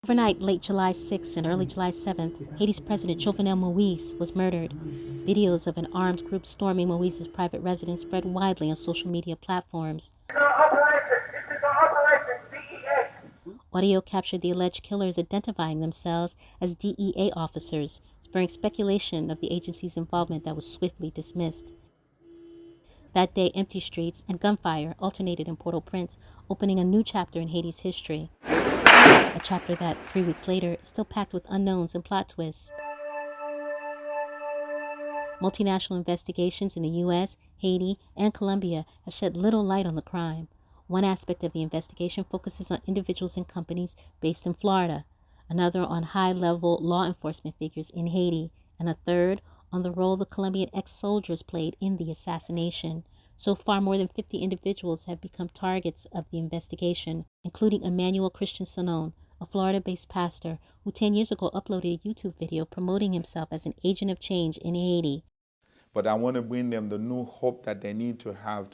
Overnight, late July 6th and early July 7th, Haiti's President Jovenel Moïse was murdered. Videos of an armed group storming Moïse's private residence spread widely on social media platforms. Audio captured the alleged killers identifying themselves as DEA officers, spurring speculation of the agency's involvement that was swiftly dismissed. That day, empty streets and gunfire alternated in Port-au-Prince, opening a new chapter in Haiti's history. A chapter that, 3 weeks later, is still packed with unknowns and plot twists. Multinational investigations in the U.S., Haiti, and Colombia have shed little light on the crime. One aspect of the investigation focuses on individuals and companies based in Florida, another on high-level law enforcement figures in Haiti, and a third on the role the Colombian ex-soldiers played in the assassination. So far, more than 50 individuals have become targets of the investigation, including Emmanuel Christian Sonon, a Florida-based pastor who 10 years ago uploaded a YouTube video promoting himself as an agent of change in Haiti. But I want to bring them the new hope that they need to have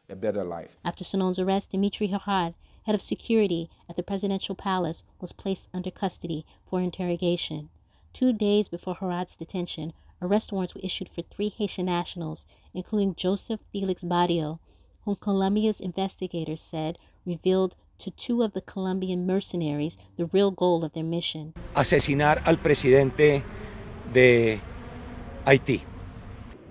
a better life. After Sonon's arrest, Dimitri Herrad, head of security at the presidential palace, was placed under custody for interrogation. 2 days before Herrad's detention, arrest warrants were issued for 3 Haitian nationals, including Joseph Felix Barrio, whom Colombia's investigators said revealed to 2 of the Colombian mercenaries the real goal of their mission: asesinar al presidente de Haiti.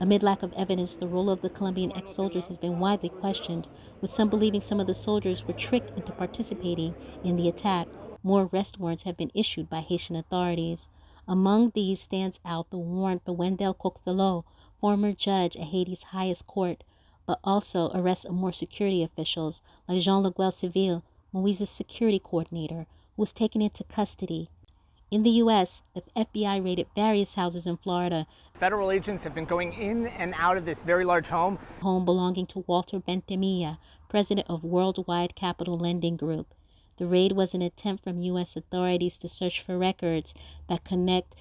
Amid lack of evidence, the role of the Colombian ex-soldiers has been widely questioned, with some believing some of the soldiers were tricked into participating in the attack. More arrest warrants have been issued by Haitian authorities. Among these stands out the warrant for Wendell Coquetelot, former judge at Haiti's highest court, but also arrests of more security officials like Jean Leguel Civil, Moïse's security coordinator, who was taken into custody. In the U.S., the FBI raided various houses in Florida. Federal agents have been going in and out of this very large home Belonging to Walter Bentemilla, president of Worldwide Capital Lending Group. The raid was an attempt from U.S. authorities to search for records that connect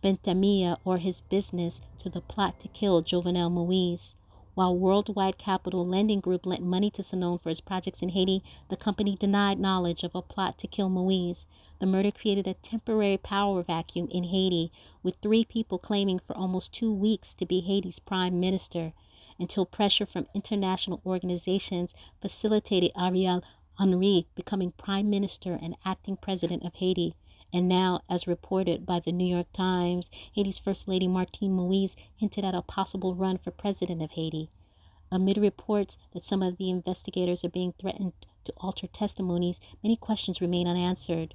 Bentemilla or his business to the plot to kill Jovenel Moïse. While Worldwide Capital Lending Group lent money to Sonon for his projects in Haiti, the company denied knowledge of a plot to kill Moïse. The murder created a temporary power vacuum in Haiti, with 3 people claiming for almost 2 weeks to be Haiti's prime minister, until pressure from international organizations facilitated Ariel Henry becoming prime minister and acting president of Haiti. And now, as reported by the New York Times, Haiti's First Lady Martine Moïse hinted at a possible run for president of Haiti. Amid reports that some of the investigators are being threatened to alter testimonies, many questions remain unanswered.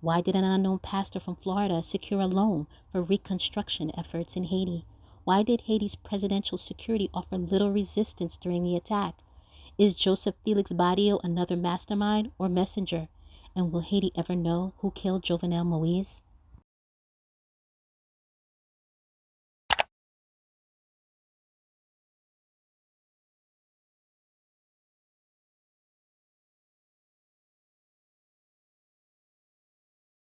Why did an unknown pastor from Florida secure a loan for reconstruction efforts in Haiti? Why did Haiti's presidential security offer little resistance during the attack? Is Joseph Felix Barrio another mastermind or messenger? And will Haiti ever know who killed Jovenel Moïse?